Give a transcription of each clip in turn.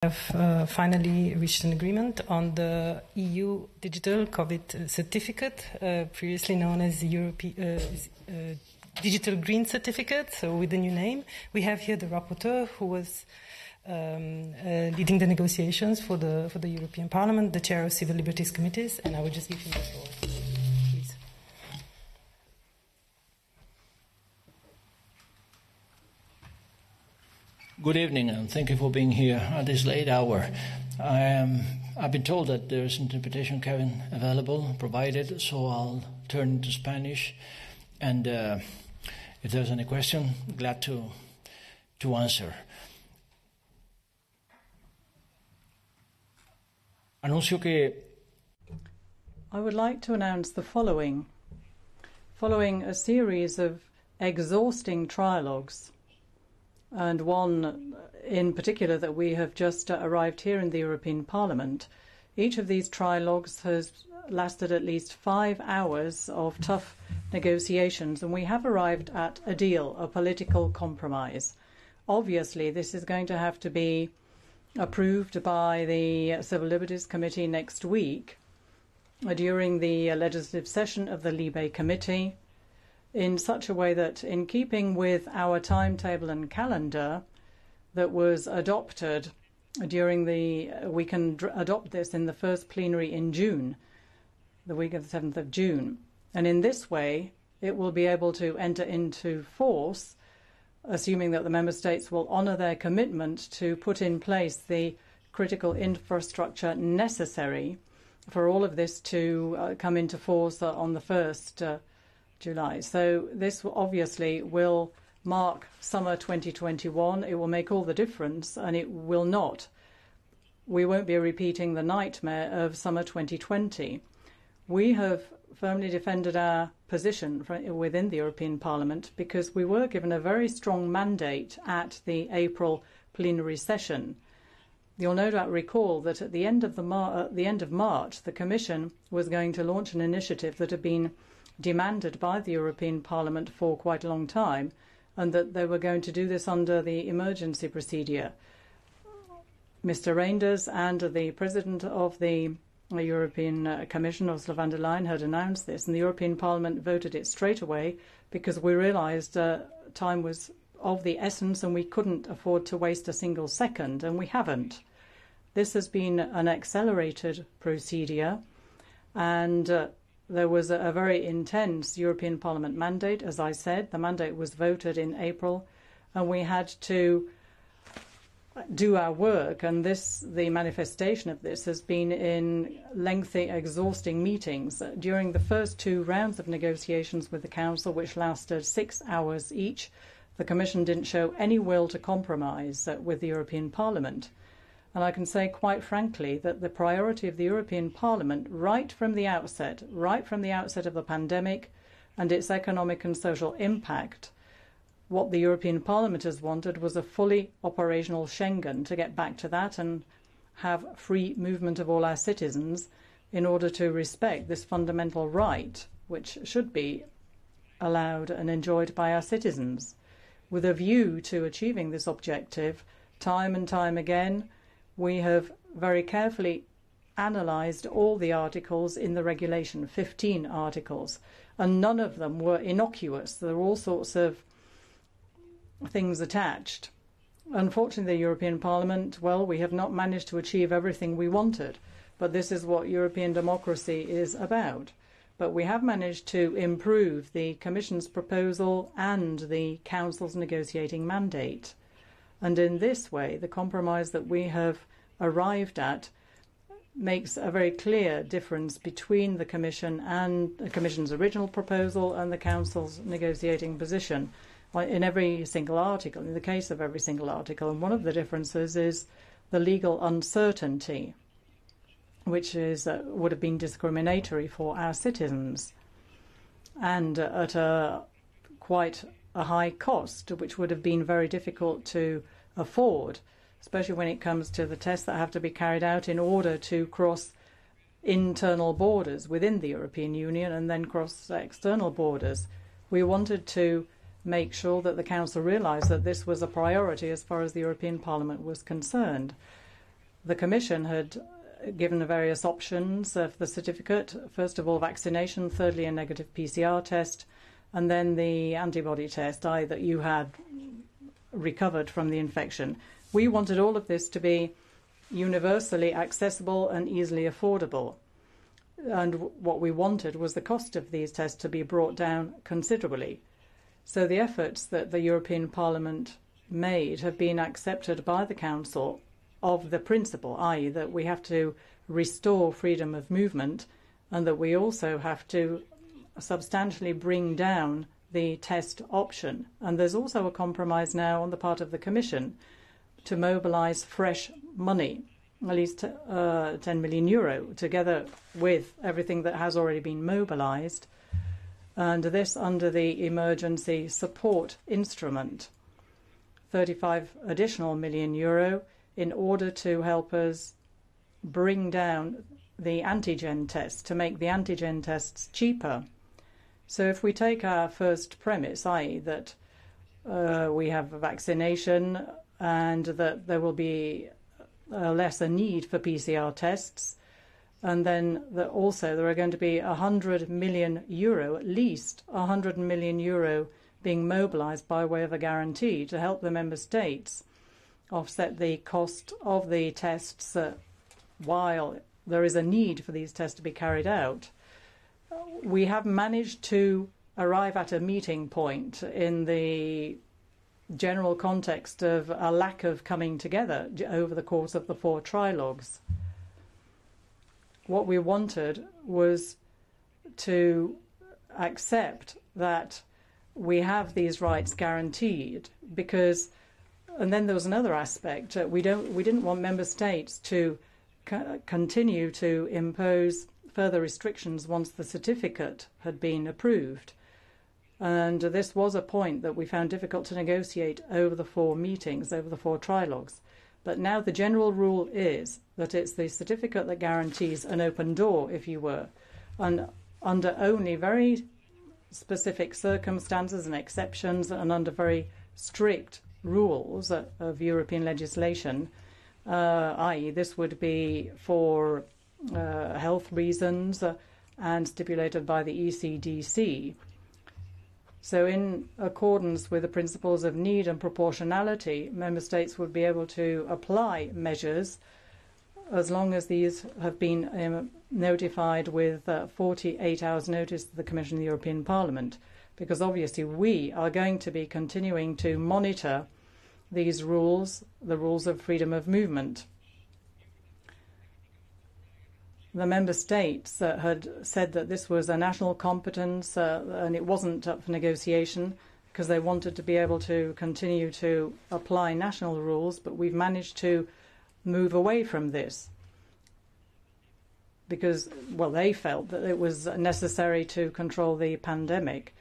have finally reached an agreement on the EU digital COVID certificate, previously known as the Digital Green Certificate, so with the new name. We have here the rapporteur who was leading the negotiations for the European Parliament, the chair of Civil Liberties Committees, and I will just give him the floor. Please. Good evening, and thank you for being here at this late hour. I've been told that there is interpretation available, provided, so I'll turn into Spanish. And if there's any question, glad to answer. Anuncio que I would like to announce the following. Following a series of exhausting trialogues, and one in particular that we have just arrived here in the European Parliament, each of these trilogues has lasted at least 5 hours of tough negotiations, and we have arrived at a deal, a political compromise. Obviously, this is going to have to be approved by the Civil Liberties Committee next week during the legislative session of the Libe Committee, in such a way that, in keeping with our timetable and calendar that was adopted during we can adopt this in the first plenary in June, the week of the 7th of June. And in this way, it will be able to enter into force, assuming that the member states will honour their commitment to put in place the critical infrastructure necessary for all of this to come into force on the 1st July. So this obviously will mark summer 2021. It will make all the difference, and we won't be repeating the nightmare of summer 2020. We have firmly defended our position within the European Parliament because we were given a very strong mandate at the April plenary session. You'll no doubt recall that at the end of March, the Commission was going to launch an initiative that had been demanded by the European Parliament for quite a long time, and that they were going to do this under the emergency procedure. Mr. Reinders and the President of the European Commission, Ursula von der Leyen, had announced this, and the European Parliament voted it straight away because we realised time was of the essence and we couldn't afford to waste a single second, and we haven't. This has been an accelerated procedure, and there was a very intense European Parliament mandate. As I said, the mandate was voted in April, and we had to do our work, and the manifestation of this has been in lengthy, exhausting meetings. During the first 2 rounds of negotiations with the Council, which lasted 6 hours each, the Commission didn't show any will to compromise with the European Parliament. And I can say quite frankly that the priority of the European Parliament right from the outset of the pandemic and its economic and social impact, what the European Parliament has wanted was a fully operational Schengen, to get back to that and have free movement of all our citizens in order to respect this fundamental right, which should be allowed and enjoyed by our citizens. With a view to achieving this objective, time and time again, we have very carefully analysed all the articles in the regulation, 15 articles, and none of them were innocuous. There were all sorts of things attached. Unfortunately, the European Parliament, well, we have not managed to achieve everything we wanted, but this is what European democracy is about. But we have managed to improve the Commission's proposal and the Council's negotiating mandate. And in this way, the compromise that we have arrived at makes a very clear difference between the Commission and the Commission's original proposal and the Council's negotiating position in every single article, in the case of every single article. And one of the differences is the legal uncertainty, which would have been discriminatory for our citizens and at quite a high cost, which would have been very difficult to afford, especially when it comes to the tests that have to be carried out in order to cross internal borders within the European Union and then cross external borders. We wanted to make sure that the Council realised that this was a priority as far as the European Parliament was concerned. The Commission had given the various options for the certificate. First of all, vaccination, thirdly, a negative PCR test, and then the antibody test, i.e. that you had recovered from the infection. We wanted all of this to be universally accessible and easily affordable. And what we wanted was the cost of these tests to be brought down considerably. So the efforts that the European Parliament made have been accepted by the Council of the principle, i.e. that we have to restore freedom of movement and that we also have to substantially bring down the test option. And there's also a compromise now on the part of the Commission to mobilise fresh money, at least 10 million euro, together with everything that has already been mobilised, and this under the emergency support instrument, 35 additional million euro, in order to help us bring down the antigen tests, to make the antigen tests cheaper. So if we take our first premise, i.e. that we have a vaccination and that there will be less a need for PCR tests, and then that also there are going to be 100 million euro, at least 100 million euro being mobilised by way of a guarantee to help the member states offset the cost of the tests while there is a need for these tests to be carried out. We have managed to arrive at a meeting point in the general context of a lack of coming together over the course of the 4 trilogues. What we wanted was to accept that we have these rights guaranteed, because, and then there was another aspect, we didn't want member states to continue to impose further restrictions once the certificate had been approved. And this was a point that we found difficult to negotiate over the 4 meetings, over the 4 trilogues. But now the general rule is that it's the certificate that guarantees an open door, if you were, and under only very specific circumstances and exceptions and under very strict rules of European legislation, i.e. this would be for health reasons and stipulated by the ECDC. So in accordance with the principles of need and proportionality, member states would be able to apply measures as long as these have been notified with 48 hours notice to the Commission and the European Parliament, because obviously we are going to be continuing to monitor these rules, the rules of freedom of movement. The member states had said that this was a national competence and it wasn't up for negotiation because they wanted to be able to continue to apply national rules, but we've managed to move away from this because, well, they felt that it was necessary to control the pandemic.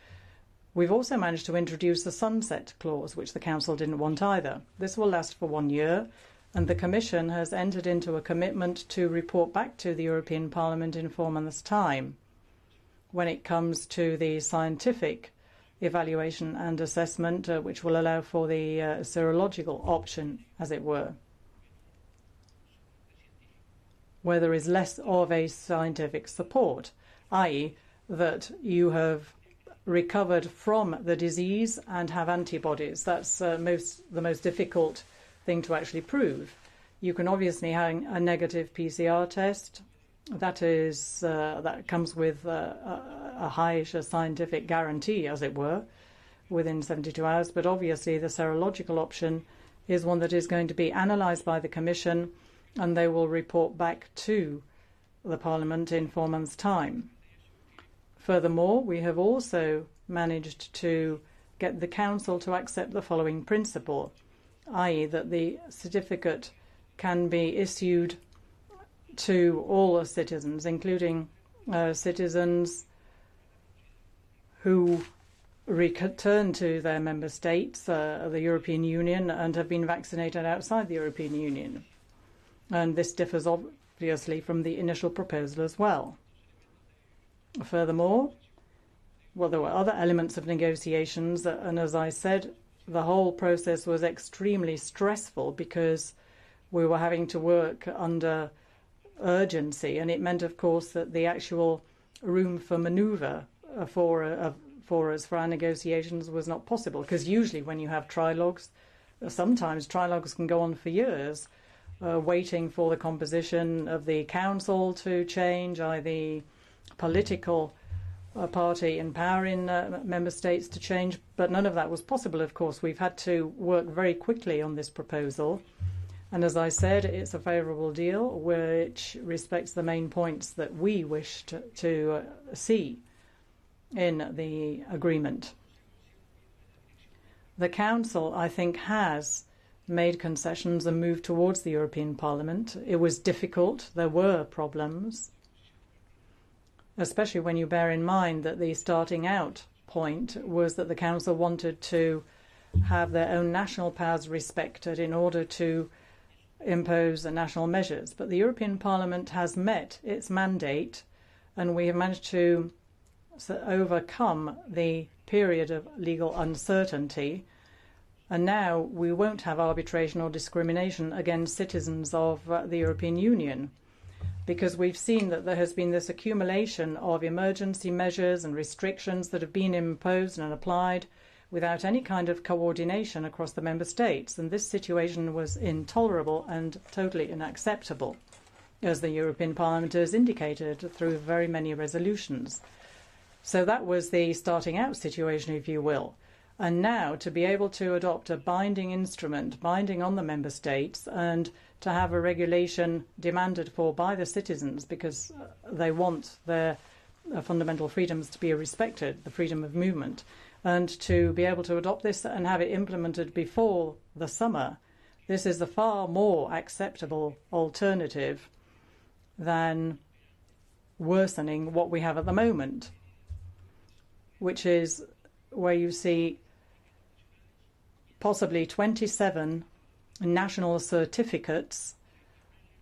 We've also managed to introduce the sunset clause, which the Council didn't want either. This will last for 1 year. And the Commission has entered into a commitment to report back to the European Parliament in 4 months' time when it comes to the scientific evaluation and assessment, which will allow for the serological option, as it were, where there is less of a scientific support, i.e. that you have recovered from the disease and have antibodies. That's the most difficult thing to actually prove. You can obviously have a negative PCR test. That comes with a high scientific guarantee, as it were, within 72 hours. But obviously the serological option is one that is going to be analysed by the Commission, and they will report back to the Parliament in 4 months' time. Furthermore, we have also managed to get the Council to accept the following principle, i.e. that the certificate can be issued to all citizens, including citizens who return to their member states, the European Union, and have been vaccinated outside the European Union. And this differs obviously from the initial proposal as well. Furthermore, well, there were other elements of negotiations, and as I said, the whole process was extremely stressful because we were having to work under urgency, and it meant, of course, that the actual room for manoeuvre for us for our negotiations was not possible, because usually when you have trilogues, sometimes trilogues can go on for years, waiting for the composition of the council to change, either the political party in power in member states to change, but none of that was possible, of course. We've had to work very quickly on this proposal, and as I said, it's a favourable deal which respects the main points that we wish to see in the agreement. The Council, I think, has made concessions and moved towards the European Parliament. It was difficult. There were problems, especially when you bear in mind that the starting out point was that the Council wanted to have their own national powers respected in order to impose national measures. But the European Parliament has met its mandate, and we have managed to overcome the period of legal uncertainty, and now we won't have arbitration or discrimination against citizens of the European Union, because we've seen that there has been this accumulation of emergency measures and restrictions that have been imposed and applied without any kind of coordination across the member states, and this situation was intolerable and totally unacceptable, as the European Parliament has indicated through very many resolutions. So that was the starting out situation, if you will. And now to be able to adopt a binding instrument, binding on the member states, and to have a regulation demanded for by the citizens because they want their fundamental freedoms to be respected, the freedom of movement, and to be able to adopt this and have it implemented before the summer, this is a far more acceptable alternative than worsening what we have at the moment, which is where you see possibly 27 national certificates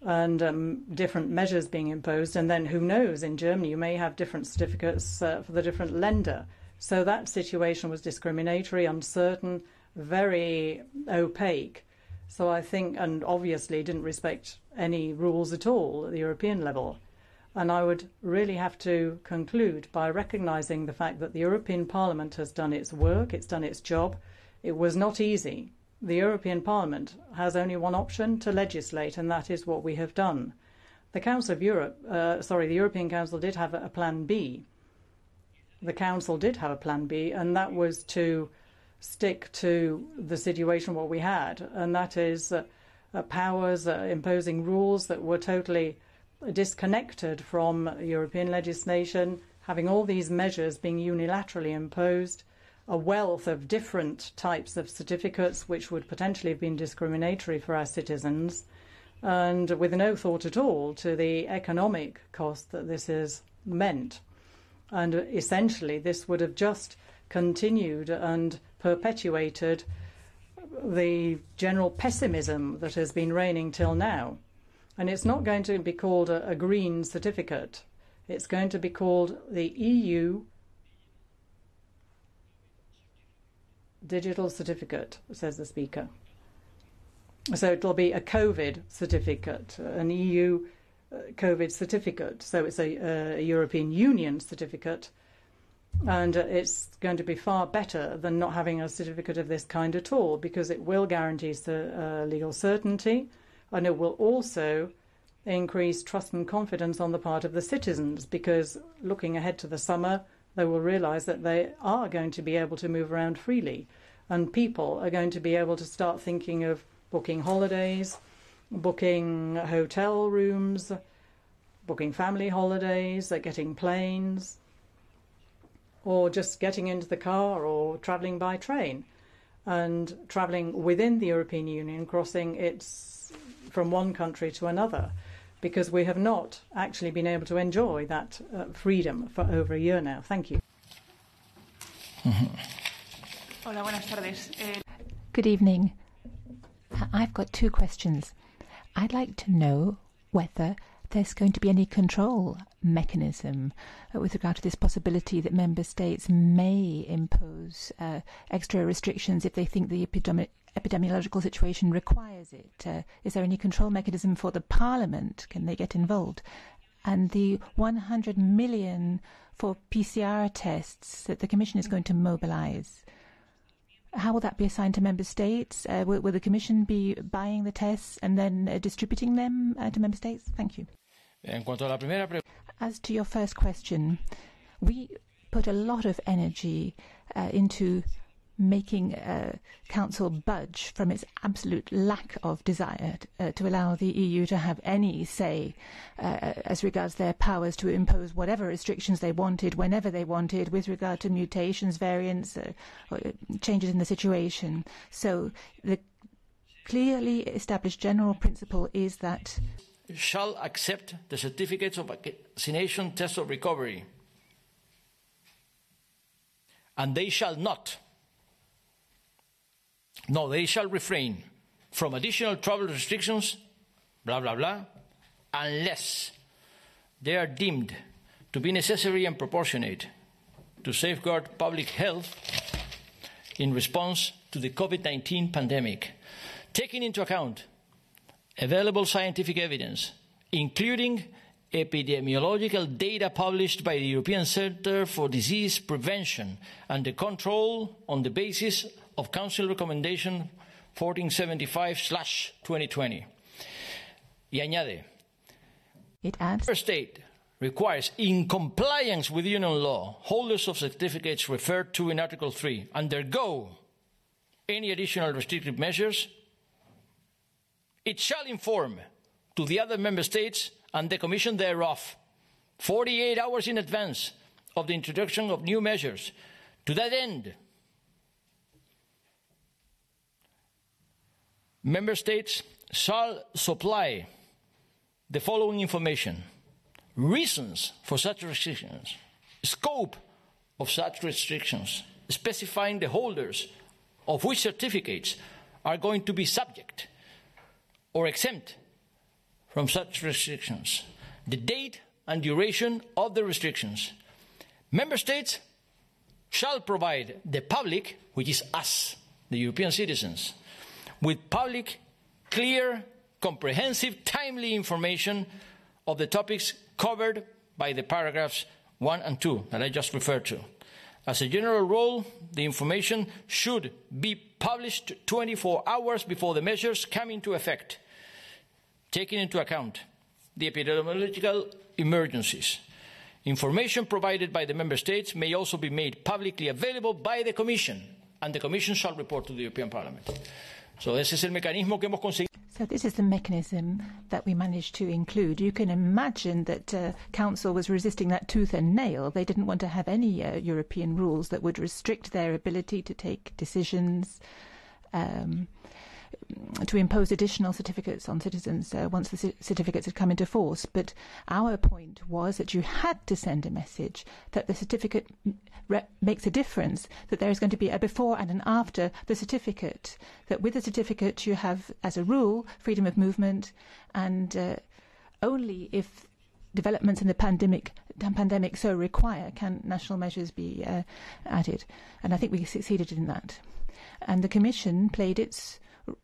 and different measures being imposed, and then who knows, in Germany you may have different certificates for the different lender. So that situation was discriminatory, uncertain, very opaque. So I think, and obviously didn't respect any rules at all at the European level. And I would really have to conclude by recognising the fact that the European Parliament has done its work, it's done its job. It was not easy. The European Parliament has only one option, to legislate, and that is what we have done. The Council of Europe, the European Council did have a plan B. The Council did have a plan B, and that was to stick to the situation what we had, and that is powers imposing rules that were totally disconnected from European legislation, having all these measures being unilaterally imposed, a wealth of different types of certificates which would potentially have been discriminatory for our citizens, and with no thought at all to the economic cost that this has meant. And essentially this would have just continued and perpetuated the general pessimism that has been reigning till now. And it's not going to be called a green certificate. It's going to be called the EU Digital Certificate, says the speaker. So it'll be a COVID certificate, an EU COVID certificate. So it's a European Union certificate, and it's going to be far better than not having a certificate of this kind at all, because it will guarantee legal certainty, and it will also increase trust and confidence on the part of the citizens, because looking ahead to the summer, they will realise that they are going to be able to move around freely, and people are going to be able to start thinking of booking holidays, booking hotel rooms, booking family holidays, getting planes, or just getting into the car or travelling by train, and travelling within the European Union, crossing its from one country to another, because we have not actually been able to enjoy that freedom for over a year now. Thank you. Hola, buenas tardes. Good evening. I've got two questions. I'd like to know whether there's going to be any control mechanism with regard to this possibility that member states may impose extra restrictions if they think the epidemiological situation requires it. Is there any control mechanism for the Parliament? Can they get involved? And the 100 million for PCR tests that the Commission is going to mobilise, how will that be assigned to member states? Will the Commission be buying the tests and then distributing them to member states? Thank you. As to your first question, we put a lot of energy into making Council budge from its absolute lack of desire to allow the EU to have any say as regards their powers to impose whatever restrictions they wanted, whenever they wanted, with regard to mutations, variants, or changes in the situation. So the clearly established general principle is that shall accept the certificates of vaccination, test of recovery, and they shall not. No, they shall refrain from additional travel restrictions, blah, blah, blah, unless they are deemed to be necessary and proportionate to safeguard public health in response to the COVID-19 pandemic, taking into account available scientific evidence, including epidemiological data published by the European Centre for Disease Prevention and the Control on the basis of Council Recommendation 1475/2020. Y añade, it adds, Member State requires, in compliance with Union law, holders of certificates referred to in Article 3 undergo any additional restrictive measures. It shall inform to the other Member States and the Commission thereof 48 hours in advance of the introduction of new measures. To that end, Member States shall supply the following information: reasons for such restrictions, scope of such restrictions, specifying the holders of which certificates are going to be subject or exempt from such restrictions, the date and duration of the restrictions. Member States shall provide the public, which is us, the European citizens, with public, clear, comprehensive, timely information of the topics covered by the paragraphs 1 and 2 that I just referred to. As a general rule, the information should be published 24 hours before the measures come into effect, taking into account the epidemiological emergencies. Information provided by the Member States may also be made publicly available by the Commission, and the Commission shall report to the European Parliament. So ese es el mecanismo que hemos conseguido. So this is the mechanism that we managed to include. You can imagine that Council was resisting that tooth and nail. They didn't want to have any European rules that would restrict their ability to take decisions, to impose additional certificates on citizens once the certificates had come into force. But our point was that you had to send a message that the certificate makes a difference, that there is going to be a before and an after the certificate, that with the certificate you have, as a rule, freedom of movement, and only if developments in the pandemic so require can national measures be added. And I think we succeeded in that. And the Commission played its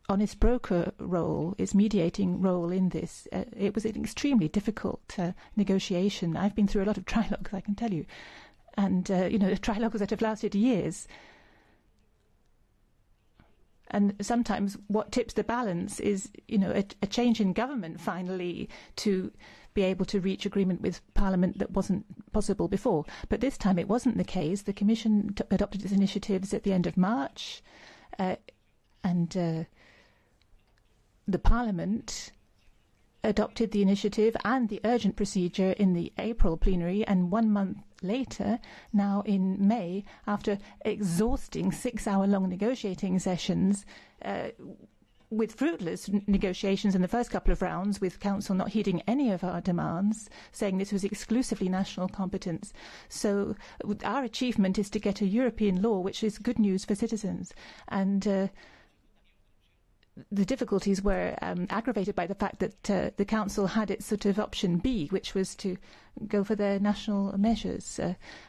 honest broker role, its mediating role in this. It was an extremely difficult negotiation. I've been through a lot of trilogues, I can tell you. And, trilogues that have lasted years. And sometimes what tips the balance is, a change in government finally to be able to reach agreement with Parliament that wasn't possible before. But this time it wasn't the case. The Commission adopted its initiatives at the end of March, and the Parliament adopted the initiative and the urgent procedure in the April plenary, and 1 month later, now in May, after exhausting 6-hour-long negotiating sessions, with fruitless negotiations in the first couple of rounds, with Council not heeding any of our demands, saying this was exclusively national competence. So our achievement is to get a European law which is good news for citizens. And the difficulties were aggravated by the fact that the Council had its sort of option B, which was to go for their national measures.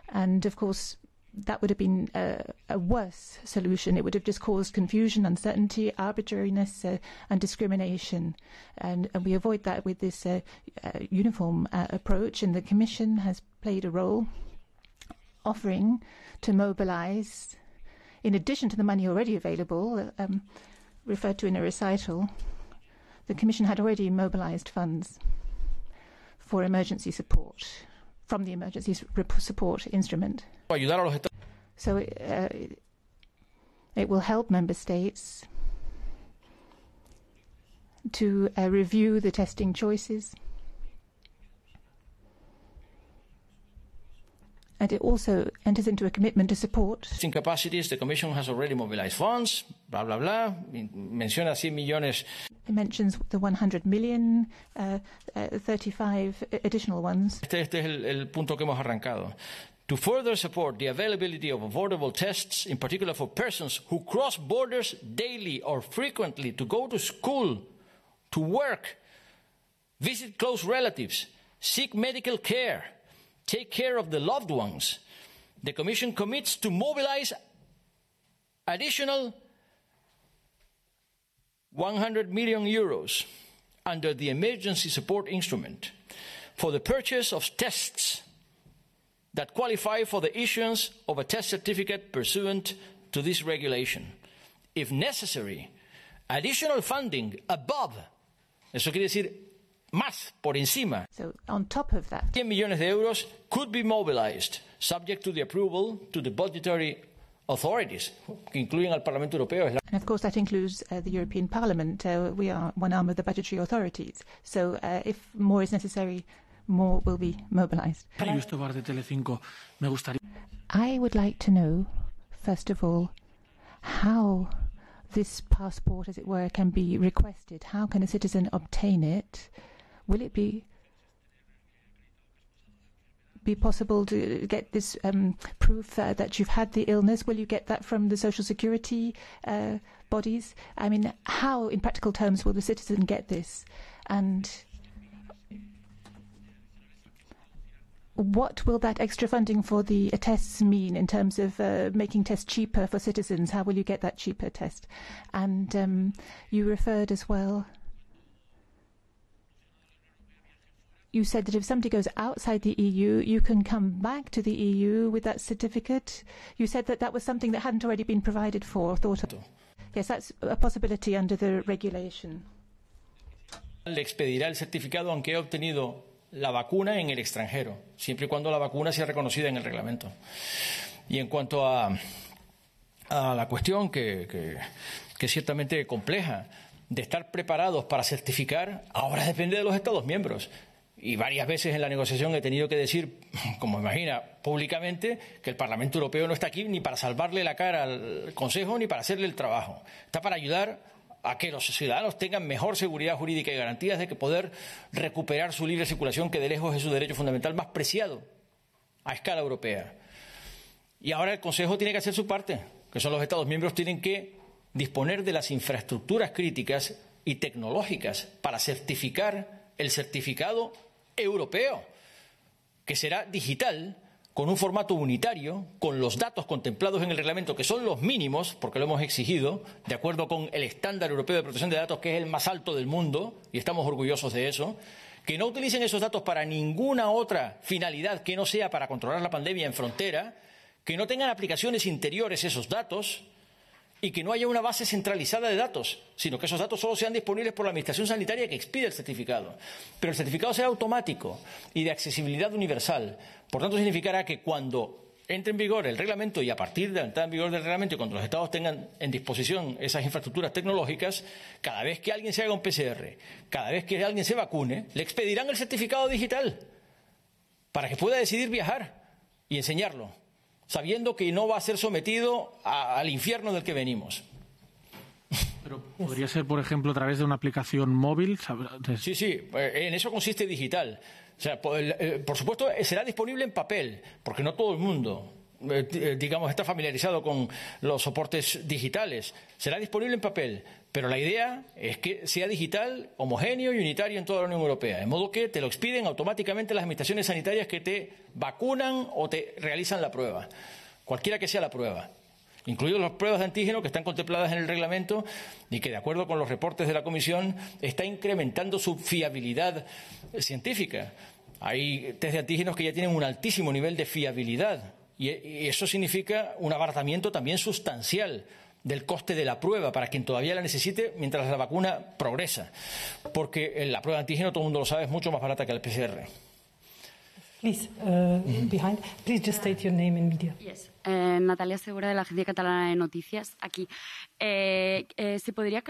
And, of course, that would have been a worse solution. It would have just caused confusion, uncertainty, arbitrariness and discrimination. And we avoid that with this uniform approach. And the Commission has played a role offering to mobilise, in addition to the money already available, referred to in a recital, the Commission had already mobilised funds for emergency support from the emergency support instrument. So it will help member states to review the testing choices. And it also enters into a commitment to support. Testing capacities, the Commission has already mobilized funds, blah, blah, blah. Menciona 100 millones. It mentions the 100 million, 35 additional ones. Este es el punto que hemos arrancado. To further support the availability of affordable tests, in particular for persons who cross borders daily or frequently to go to school, to work, visit close relatives, seek medical care, take care of the loved ones, the Commission commits to mobilize additional 100 million euros under the emergency support instrument for the purchase of tests that qualify for the issuance of a test certificate pursuant to this regulation. If necessary, additional funding above, eso quiere decir más por encima. So on top of that, 100 millones de euros could be mobilized, subject to the approval to the budgetary authorities, including al Parlamento Europeo. And of course that includes the European Parliament. We are one arm of the budgetary authorities. So if more is necessary, more will be mobilized. I would like to know, first of all, how this passport, as it were, can be requested. How can a citizen obtain it? Will it be possible to get this proof that you've had the illness? Will you get that from the Social Security bodies? I mean, how, in practical terms, will the citizen get this? And what will that extra funding for the tests mean in terms of making tests cheaper for citizens? How will you get that cheaper test? And you referred as well, you said that if somebody goes outside the EU, you can come back to the EU with that certificate. You said that that was something that hadn't already been provided for or thought of. Yes, that's a possibility under the regulation. Le expedirá el certificado aunque haya obtenido la vacuna en el extranjero, siempre y cuando la vacuna sea reconocida en el reglamento. Y en cuanto a la cuestión que es ciertamente compleja, de estar preparados para certificar, ahora depende de los Estados miembros. Y varias veces en la negociación he tenido que decir, como imagina, públicamente, que el Parlamento Europeo no está aquí ni para salvarle la cara al Consejo ni para hacerle el trabajo. Está para ayudar a que los ciudadanos tengan mejor seguridad jurídica y garantías de que poder recuperar su libre circulación, que de lejos es su derecho fundamental más preciado a escala europea. Y ahora el Consejo tiene que hacer su parte, que son los Estados miembros tienen que disponer de las infraestructuras críticas y tecnológicas para certificar el certificado europeo, que será digital, con un formato unitario, con los datos contemplados en el reglamento, que son los mínimos, porque lo hemos exigido, de acuerdo con el estándar europeo de protección de datos, que es el más alto del mundo, y estamos orgullosos de eso, que no utilicen esos datos para ninguna otra finalidad que no sea para controlar la pandemia en frontera, que no tengan aplicaciones interiores esos datos, y que no haya una base centralizada de datos, sino que esos datos solo sean disponibles por la Administración Sanitaria que expide el certificado. Pero el certificado será automático y de accesibilidad universal. Por tanto, significará que cuando entre en vigor el reglamento y a partir de la entrada en vigor del reglamento y cuando los Estados tengan en disposición esas infraestructuras tecnológicas, cada vez que alguien se haga un PCR, cada vez que alguien se vacune, le expedirán el certificado digital para que pueda decidir viajar y enseñarlo, sabiendo que no va a ser sometido al infierno del que venimos. Pero podría ser, por ejemplo, a través de una aplicación móvil. Sí, en eso consiste digital. O sea, por supuesto, será disponible en papel, porque no todo el mundo digamos, está familiarizado con los soportes digitales. Será disponible en papel, pero la idea es que sea digital, homogéneo y unitario en toda la Unión Europea, de modo que te lo expiden automáticamente las administraciones sanitarias que te vacunan o te realizan la prueba, cualquiera que sea la prueba, incluidas las pruebas de antígeno que están contempladas en el reglamento y que, de acuerdo con los reportes de la Comisión, está incrementando su fiabilidad científica. Hay test de antígenos que ya tienen un altísimo nivel de fiabilidad y eso significa un abaratamiento también sustancial del coste de la prueba para quien todavía la necesite mientras la vacuna progresa, porque la prueba de antígeno, todo el mundo lo sabe, es mucho más barata que el PCR. Please, behind. Please just state your name and media. Yes. Natalia Segura, de la Agencia Catalana de Noticias, aquí. ¿Se podría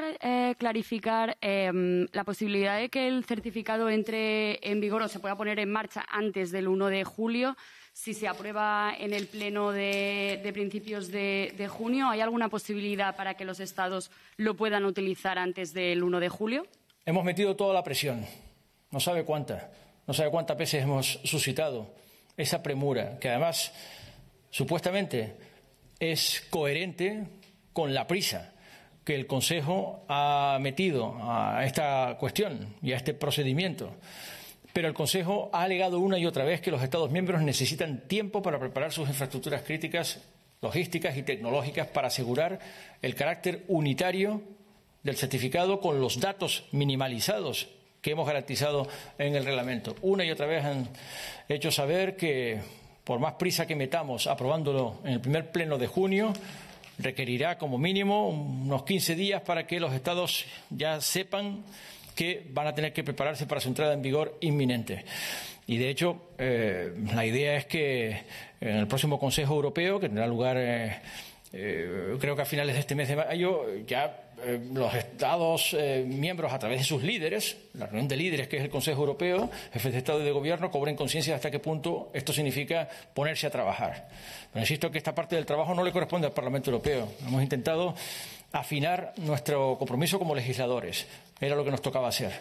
clarificar la posibilidad de que el certificado entre en vigor o se pueda poner en marcha antes del 1 de julio? Si se aprueba en el pleno de principios de junio, ¿hay alguna posibilidad para que los Estados lo puedan utilizar antes del 1 de julio? Hemos metido toda la presión. No sabe cuántas veces hemos suscitado esa premura, que además supuestamente es coherente con la prisa que el Consejo ha metido a esta cuestión y a este procedimiento. Pero el Consejo ha alegado una y otra vez que los Estados miembros necesitan tiempo para preparar sus infraestructuras críticas, logísticas y tecnológicas para asegurar el carácter unitario del certificado con los datos minimalizados que hemos garantizado en el reglamento. Una y otra vez han hecho saber que, por más prisa que metamos aprobándolo en el primer pleno de junio, requerirá como mínimo unos 15 días para que los Estados ya sepan que van a tener que prepararse para su entrada en vigor inminente. Y, de hecho, la idea es que en el próximo Consejo Europeo, que tendrá lugar creo que a finales de este mes de mayo, ya los Estados miembros, a través de sus líderes, la reunión de líderes que es el Consejo Europeo, jefes de Estado y de Gobierno, cobren conciencia de hasta qué punto esto significa ponerse a trabajar. Pero insisto que esta parte del trabajo no le corresponde al Parlamento Europeo. Hemos intentado afinar nuestro compromiso como legisladores. Era lo que nos tocaba hacer.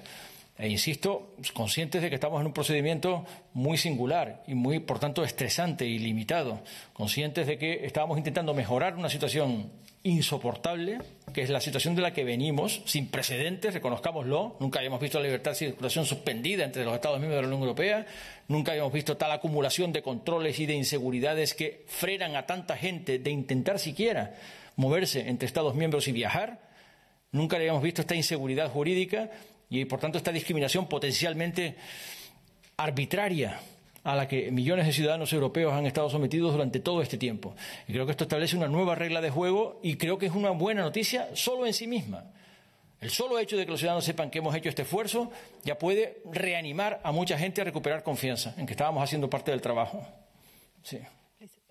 E insisto, conscientes de que estamos en un procedimiento muy singular y muy, por tanto, estresante y limitado. Conscientes de que estábamos intentando mejorar una situación insoportable, que es la situación de la que venimos, sin precedentes, reconozcámoslo. Nunca habíamos visto la libertad de circulación suspendida entre los Estados miembros de la Unión Europea. Nunca habíamos visto tal acumulación de controles y de inseguridades que frenan a tanta gente de intentar siquiera moverse entre Estados miembros y viajar. Nunca habíamos visto esta inseguridad jurídica y, por tanto, esta discriminación potencialmente arbitraria a la que millones de ciudadanos europeos han estado sometidos durante todo este tiempo. Y creo que esto establece una nueva regla de juego y creo que es una buena noticia solo en sí misma. El solo hecho de que los ciudadanos sepan que hemos hecho este esfuerzo ya puede reanimar a mucha gente a recuperar confianza en que estábamos haciendo parte del trabajo. Sí.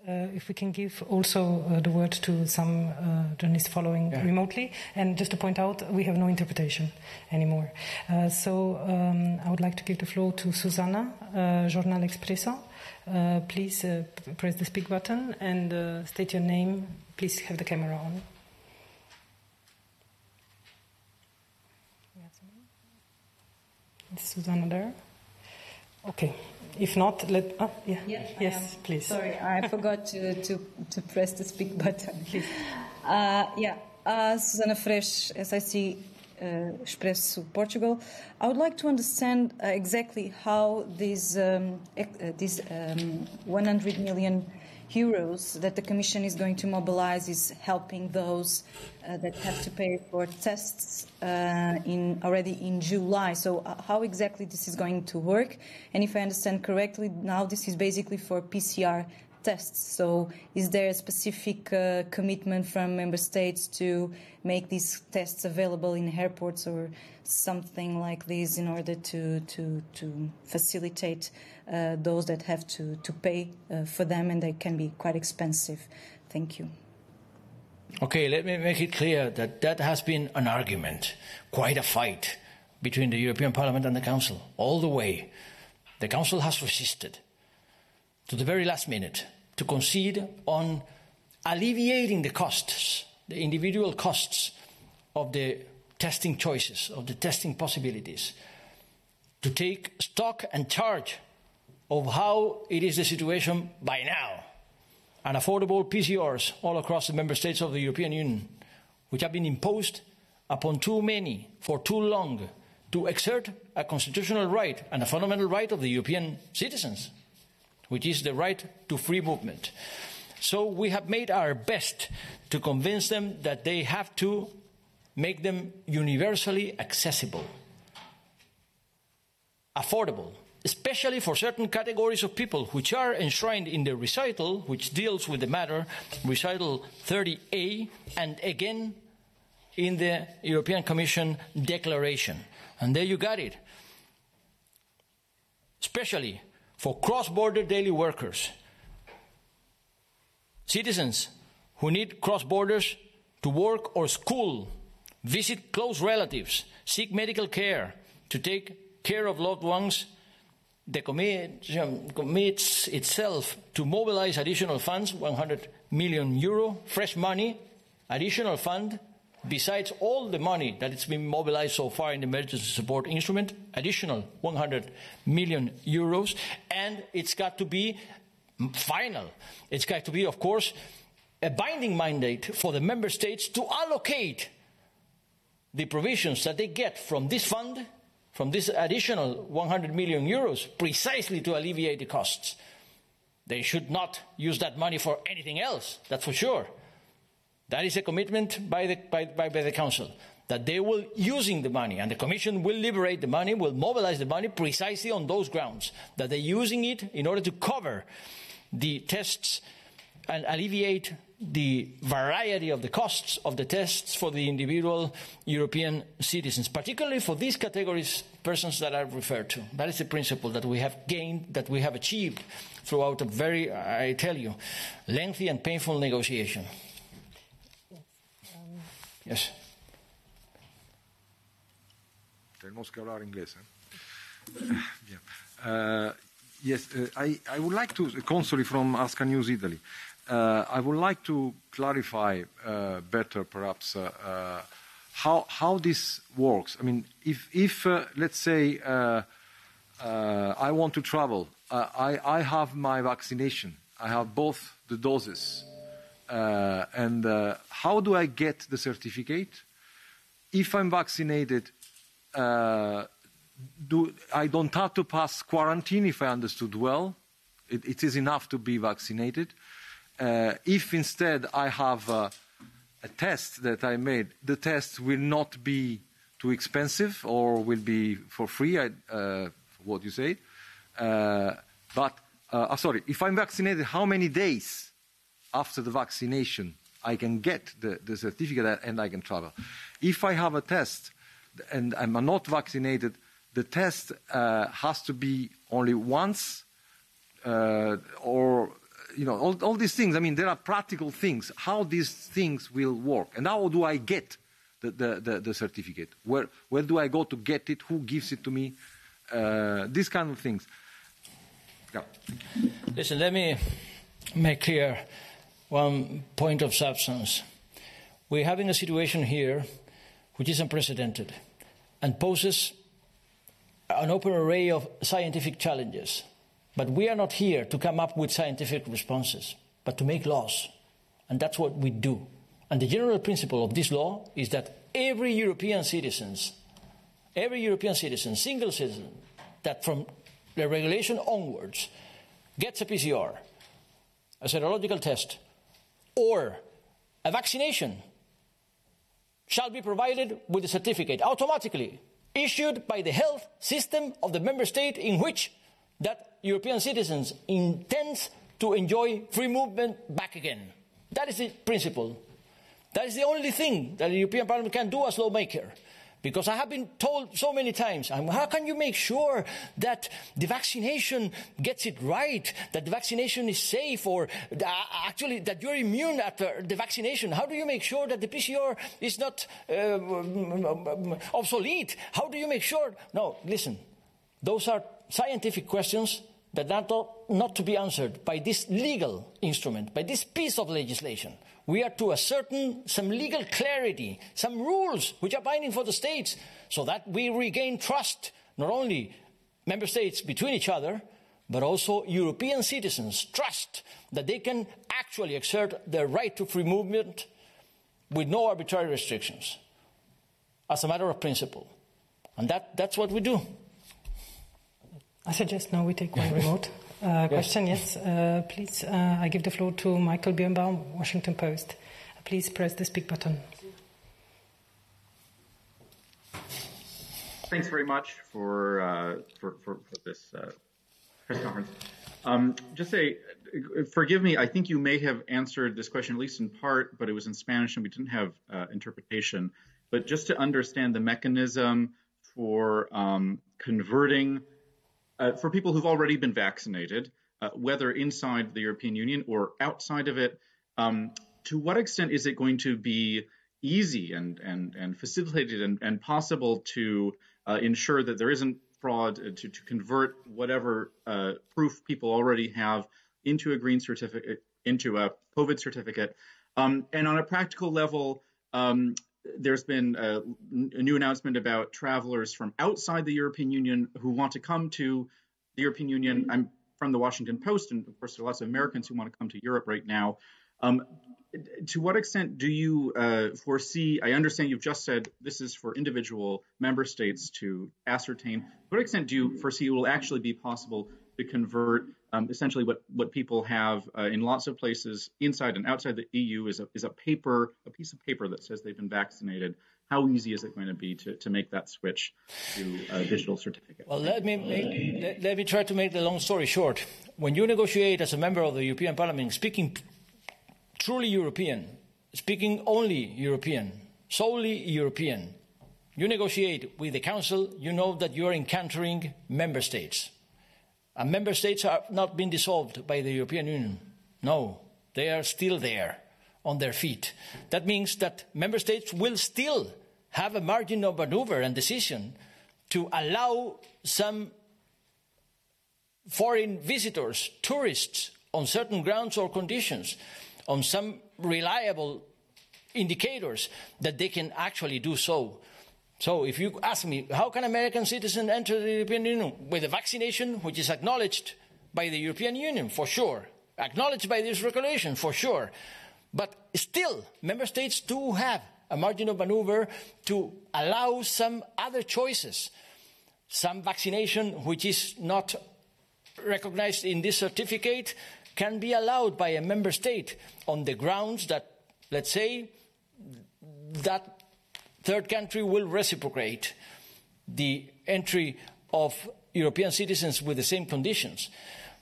If we can give also the word to some journalists following remotely. And just to point out, we have no interpretation anymore. So I would like to give the floor to Susana, Jornal Expresso. Please press the speak button and state your name. Please have the camera on. Is Susana there? Okay. If not, yes, please. Sorry, I forgot to press the speak button. Please. Susana Fresh, SIC Expresso, Portugal. I would like to understand exactly how these 100 million euros that the Commission is going to mobilize is helping those that have to pay for tests already in July. So how exactly this is going to work? And if I understand correctly, now this is basically for PCR tests. So is there a specific commitment from member states to make these tests available in airports or something like this in order to facilitate those that have to pay for them, and they can be quite expensive? Thank you. Okay, let me make it clear that has been an argument, quite a fight between the European Parliament and the Council, all the way. The Council has resisted to the very last minute to concede on alleviating the costs, the individual costs of the testing choices, of the testing possibilities, to take stock and charge of how it is the situation by now. and affordable PCRs all across the member states of the European Union, which have been imposed upon too many for too long to exert a constitutional right and a fundamental right of the European citizens, which is the right to free movement. So we have made our best to convince them that they have to make them universally accessible, affordable, especially for certain categories of people which are enshrined in the recital, which deals with the matter, recital 30A, and again in the European Commission declaration. And there you got it. Especially for cross-border daily workers, citizens who need cross borders to work or school, visit close relatives, seek medical care, to take care of loved ones. The Commission commits itself to mobilize additional funds, 100 million euro, fresh money, additional fund, besides all the money that has been mobilized so far in the emergency support instrument, additional 100 million euros, and it's got to be final. It's got to be, of course, a binding mandate for the member states to allocate the provisions that they get from this fund, from this additional 100 million euros, precisely to alleviate the costs. They should not use that money for anything else, that's for sure. That is a commitment by the Council, that they will using the money, and the Commission will liberate the money, will mobilize the money precisely on those grounds, that they're using it in order to cover the tests and alleviate the variety of the costs of the tests for the individual European citizens, particularly for these categories, persons that I've referred to. That is the principle that we have gained, that we have achieved throughout a very, I tell you, lengthy and painful negotiation. Yes. Tenemos que hablar inglés. Yes, I would like to, Consoli from Asca News Italy, I would like to clarify better perhaps how this works. I mean, if let's say I want to travel, I have my vaccination, I have both the doses, and how do I get the certificate? If I'm vaccinated, I don't have to pass quarantine, if I understood well. It is enough to be vaccinated. If instead I have a test that I made, the test will not be too expensive or will be for free, what you say. Sorry, if I'm vaccinated, how many days after the vaccination I can get the certificate and I can travel? If I have a test and I'm not vaccinated, the test has to be only once, or you know, all these things. I mean, there are practical things. How these things will work, and how do I get the certificate? Where do I go to get it? Who gives it to me? These kind of things. Yeah. Listen, let me make clear one point of substance. We're having a situation here which is unprecedented and poses an open array of scientific challenges. But we are not here to come up with scientific responses, but to make laws. And that's what we do. And the general principle of this law is that every European citizen, single citizen, that from the regulation onwards gets a PCR, a serological test, or a vaccination shall be provided with a certificate automatically issued by the health system of the member state in which that European citizens intends to enjoy free movement back again. That is the principle. That is the only thing that the European Parliament can do as lawmaker. Because I have been told so many times, how can you make sure that the vaccination gets it right, that the vaccination is safe, or actually that you're immune after the vaccination? How do you make sure that the PCR is not obsolete? How do you make sure? No, listen, those are scientific questions that are not to be answered by this legal instrument, by this piece of legislation. We are to ascertain some legal clarity, some rules which are binding for the states, so that we regain trust, not only member states between each other, but also European citizens trust that they can actually exert their right to free movement with no arbitrary restrictions, as a matter of principle. And that's what we do. I suggest now we take one remote question. Yes, please. I give the floor to Michael Birnbaum, Washington Post. Please press the speak button. Thanks very much for this press conference. Just say, forgive me, I think you may have answered this question, at least in part, but it was in Spanish and we didn't have interpretation. But just to understand the mechanism for converting, for people who've already been vaccinated, whether inside the European Union or outside of it, to what extent is it going to be easy and facilitated and possible to ensure that there isn't fraud, to convert whatever proof people already have into a green certificate, into a COVID certificate? And on a practical level, there's been a new announcement about travelers from outside the European Union who want to come to the European Union. I'm from the Washington Post, and of course there are lots of Americans who want to come to Europe right now. To what extent do you foresee, I understand you've just said this is for individual member states to ascertain, to what extent do you foresee it will actually be possible to convert essentially what people have in lots of places inside and outside the EU is a piece of paper that says they've been vaccinated? How easy is it going to be to make that switch to a digital certificate? Well, let me try to make the long story short. When you negotiate as a member of the European Parliament, speaking truly European, speaking only European, solely European, you negotiate with the Council, you know that you are encountering member states. And member states have not been dissolved by the European Union. No, they are still there on their feet. That means that member states will still have a margin of maneuver and decision to allow some foreign visitors, tourists, on certain grounds or conditions, on some reliable indicators, that they can actually do so. So if you ask me, how can American citizens enter the European Union? With a vaccination which is acknowledged by the European Union, for sure. Acknowledged by this regulation, for sure. But still, member states do have a margin of maneuver to allow some other choices. Some vaccination which is not recognized in this certificate can be allowed by a member state on the grounds that, let's say, that third country will reciprocate the entry of European citizens with the same conditions.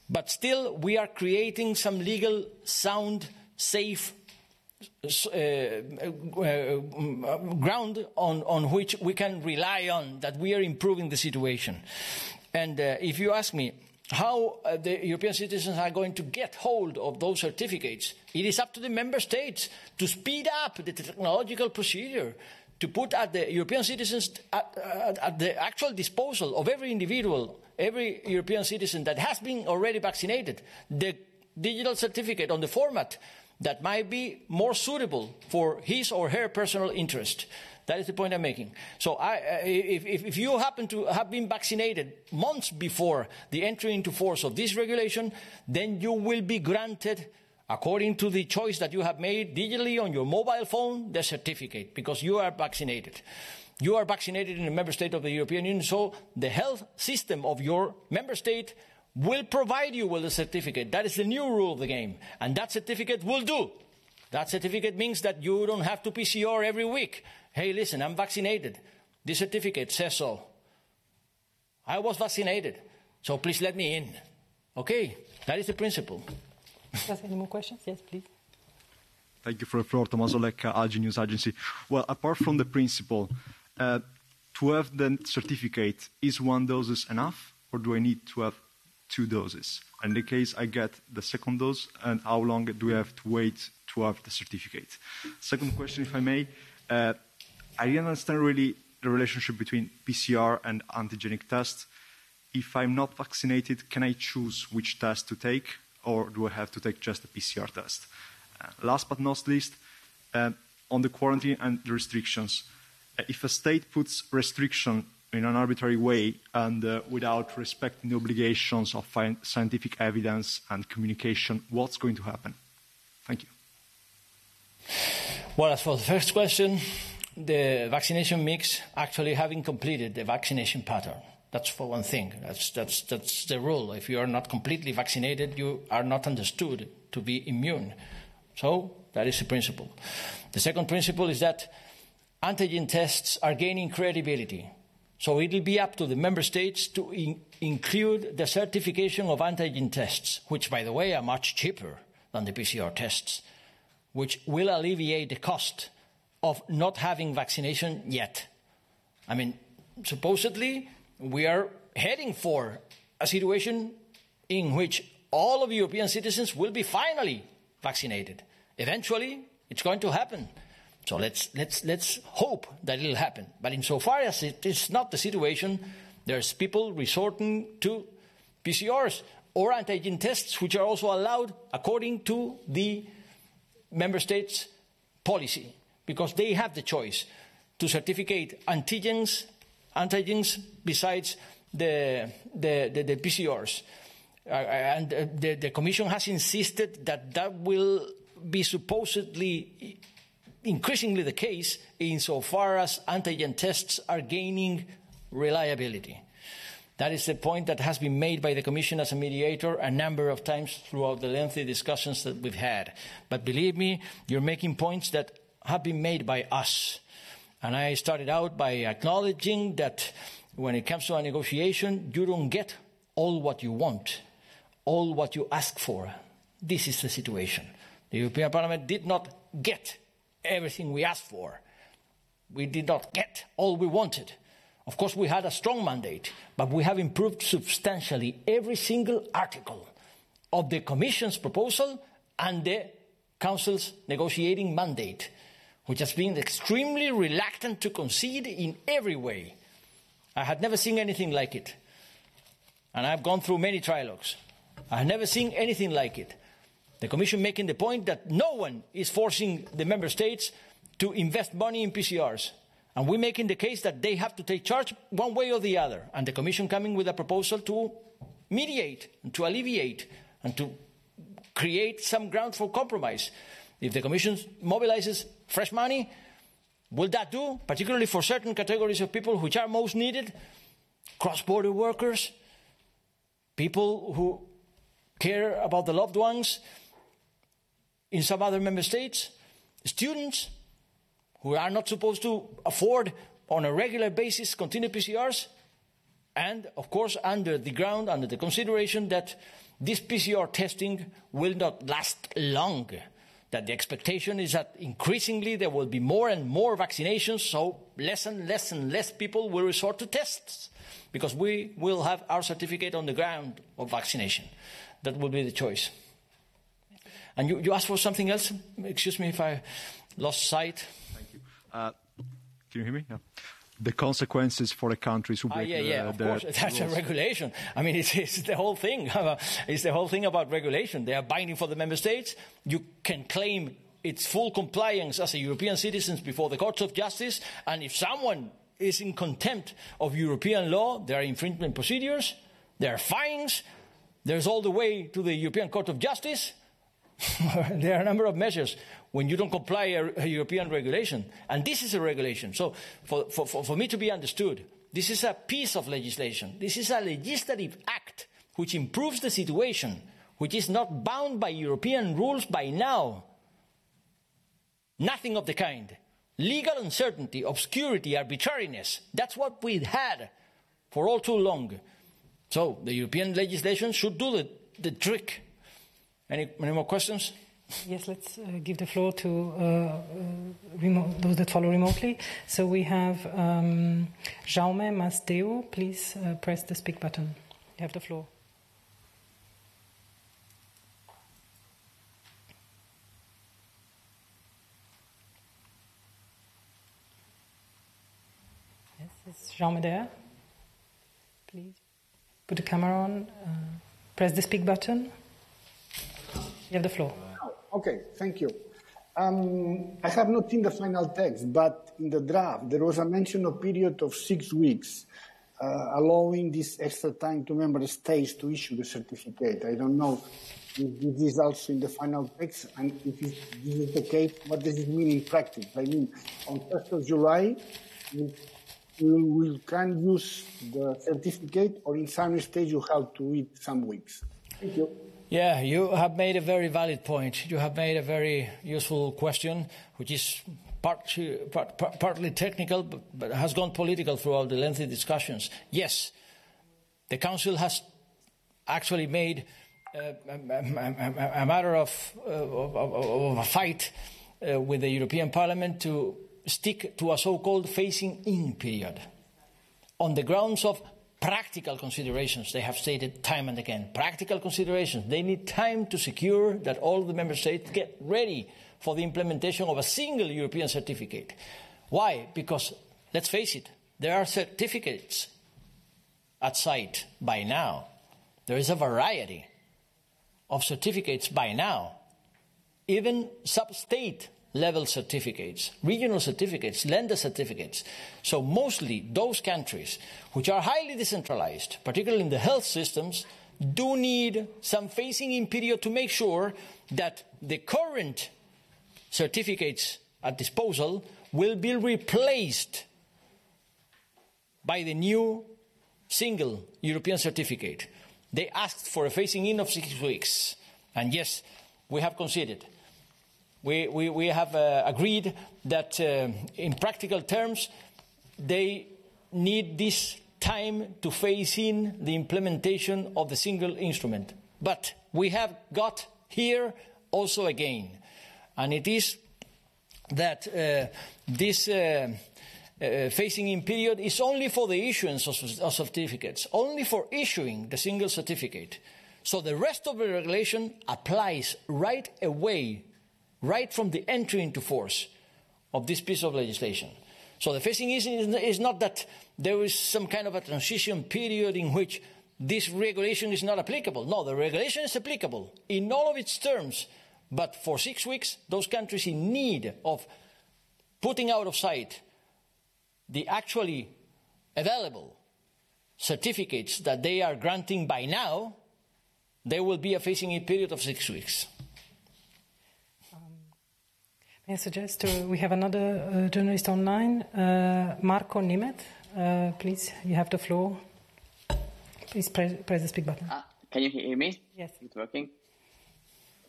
But still, we are creating some legal, sound, safe ground on which we can rely on, that we are improving the situation. And if you ask me how the European citizens are going to get hold of those certificates, it is up to the member states to speed up the technological procedure, to put at the European citizens at the actual disposal of every individual, every European citizen that has been already vaccinated, the digital certificate on the format that might be more suitable for his or her personal interest. That is the point I'm making. So if you happen to have been vaccinated months before the entry into force of this regulation, then you will be granted, according to the choice that you have made digitally on your mobile phone, the certificate, because you are vaccinated. You are vaccinated in a member state of the European Union, so the health system of your member state will provide you with a certificate. That is the new rule of the game. And that certificate will do. That certificate means that you don't have to PCR every week. Hey, listen, I'm vaccinated. This certificate says so. I was vaccinated, so please let me in. Okay, that is the principle. Any more questions? Yes, please. Thank you for the floor, Tomaso Lecca, Algi News Agency. Well, apart from the principle, to have the certificate, is one dose enough, or do I need to have 2 doses? In the case I get the second dose, and how long do we have to wait to have the certificate? Second question, if I may. I didn't understand really the relationship between PCR and antigenic tests. If I'm not vaccinated, can I choose which test to take, or do I have to take just the PCR test? Last but not least, on the quarantine and the restrictions, if a state puts restriction in an arbitrary way and without respecting the obligations of scientific evidence and communication, what's going to happen? Thank you. Well, as for the first question, the vaccination mix actually having completed the vaccination pattern. That's for one thing. That's the rule. If you are not completely vaccinated, you are not understood to be immune. So that is the principle. The second principle is that antigen tests are gaining credibility. So it will be up to the member states to include the certification of antigen tests, which, by the way, are much cheaper than the PCR tests, which will alleviate the cost of not having vaccination yet. I mean, supposedly, we are heading for a situation in which all of European citizens will be finally vaccinated. Eventually, it's going to happen. So let's hope that it will happen. But insofar as it is not the situation, there's people resorting to PCRs or antigen tests, which are also allowed according to the member states' policy, because they have the choice to certificate antigens besides the PCRs. And the Commission has insisted that will be supposedly increasingly the case insofar as antigen tests are gaining reliability. That is the point that has been made by the Commission as a mediator a number of times throughout the lengthy discussions that we've had. But believe me, you're making points that have been made by us. And I started out by acknowledging that when it comes to a negotiation, you don't get all what you want, all what you ask for. This is the situation. The European Parliament did not get everything we asked for. We did not get all we wanted. Of course, we had a strong mandate, but we have improved substantially every single article of the Commission's proposal and the Council's negotiating mandate, which has been extremely reluctant to concede in every way. I had never seen anything like it. And I've gone through many trilogues. I have never seen anything like it. The Commission making the point that no one is forcing the member states to invest money in PCRs. And we're making the case that they have to take charge one way or the other. And the Commission coming with a proposal to mediate and to alleviate and to create some ground for compromise. If the Commission mobilizes fresh money, will that do? Particularly for certain categories of people which are most needed? Cross-border workers, people who care about the loved ones in some other member states, students who are not supposed to afford on a regular basis continued PCRs, and of course under the consideration that this PCR testing will not last long, that the expectation is that increasingly there will be more and more vaccinations, so less and less people will resort to tests, because we will have our certificate on the ground of vaccination. That will be the choice. And you asked for something else? Excuse me if I lost sight. Thank you. Can you hear me? Yeah. The consequences for the countries who break of course. That's rules. A regulation. I mean, it's the whole thing. It's the whole thing about regulation. They are binding for the member states. You can claim its full compliance as a European citizen before the courts of justice. And if someone is in contempt of European law, there are infringement procedures, there are fines, there's all the way to the European Court of Justice. There are a number of measures when you don't comply a European regulation. And this is a regulation. So for me to be understood, this is a piece of legislation. This is a legislative act which improves the situation, which is not bound by European rules by now. Nothing of the kind. Legal uncertainty, obscurity, arbitrariness. That's what we've had for all too long. So the European legislation should do the trick. Any more questions? Yes, let's give the floor to those that follow remotely. So we have Jaume Masdeu. Please press the speak button. You have the floor. Yes, is Jaume there? Please put the camera on. Press the speak button. You have the floor. Okay, thank you. I have not seen the final text, but in the draft there was a mention of period of 6 weeks, allowing this extra time to member states to issue the certificate. I don't know if this is also in the final text, and if this is the case, what does it mean in practice? I mean, on 1st of July, we can use the certificate, or in some stage you have to wait some weeks. Thank you. Yeah, you have made a very valid point. You have made a very useful question, which is partly technical, but has gone political throughout the lengthy discussions. Yes, the Council has actually made a matter of a fight with the European Parliament to stick to a so-called phasing-in period on the grounds of practical considerations. They have stated time and again, practical considerations. They need time to secure that all the member states get ready for the implementation of a single European certificate. Why? Because, let's face it, there are certificates at site by now. There is a variety of certificates by now, even sub-state level certificates, regional certificates, lender certificates. So mostly those countries which are highly decentralized, particularly in the health systems, do need some phasing-in period to make sure that the current certificates at disposal will be replaced by the new single European certificate. They asked for a phasing-in of 6 weeks. And yes, we have conceded. We have agreed that in practical terms, they need this time to phase in the implementation of the single instrument. But we have got here also a gain. And it is that this phasing in period is only for the issuance of certificates, only for issuing the single certificate. So the rest of the regulation applies right away, right from the entry into force of this piece of legislation. So the phasing is not that there is some kind of a transition period in which this regulation is not applicable. No, the regulation is applicable in all of its terms. But for 6 weeks, those countries in need of putting out of sight the actually available certificates that they are granting by now, there will be a phasing-in period of 6 weeks. May I suggest we have another journalist online, Marco Nimet. Please, you have the floor. Please press the speak button. Can you hear me? Yes. It's working?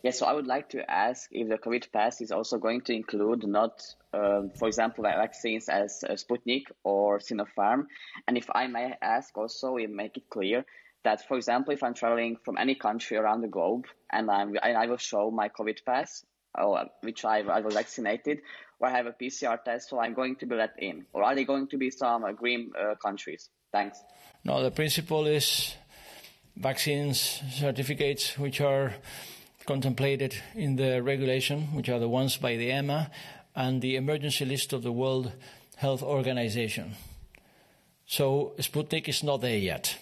Yes, so I would like to ask if the COVID pass is also going to include not, for example, vaccines as Sputnik or Sinopharm. And if I may ask also, we make it clear that, for example, if I'm traveling from any country around the globe and I will show my COVID pass, which I was vaccinated, or I have a PCR test, so I'm going to be let in? Or are there going to be some green countries? Thanks. No, the principle is vaccines certificates which are contemplated in the regulation, which are the ones by the EMA and the emergency list of the World Health Organization. So Sputnik is not there yet.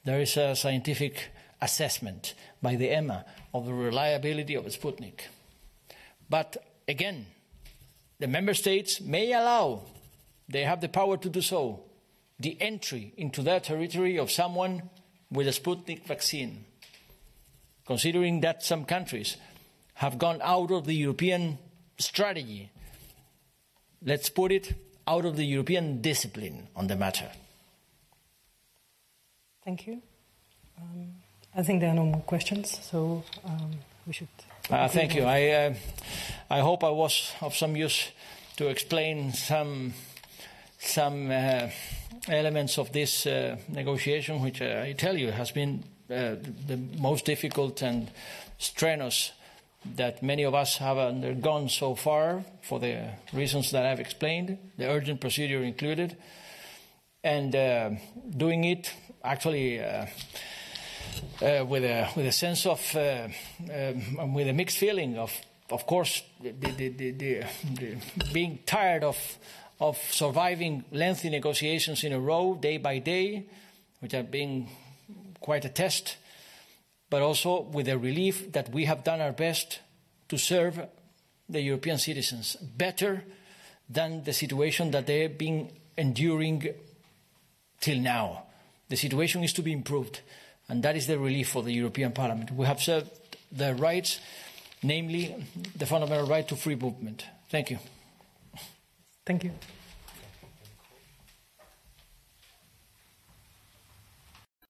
There is a scientific assessment by the EMA of the reliability of Sputnik. But again, the member states may allow, they have the power to do so, the entry into their territory of someone with a Sputnik vaccine, considering that some countries have gone out of the European strategy, let's put it, out of the European discipline on the matter. Thank you. I think there are no more questions, so we should... Thank you. I hope I was of some use to explain some elements of this negotiation, which I tell you has been the most difficult and strenuous that many of us have undergone so far, for the reasons that I've explained, the urgent procedure included, and doing it actually with a sense of, with a mixed feeling of course, the being tired of surviving lengthy negotiations in a row, day by day, which have been quite a test, but also with a relief that we have done our best to serve the European citizens better than the situation that they've been enduring till now. The situation is to be improved, and that is the relief for the European Parliament. We have served the rights, namely the fundamental right to free movement. Thank you. Thank you.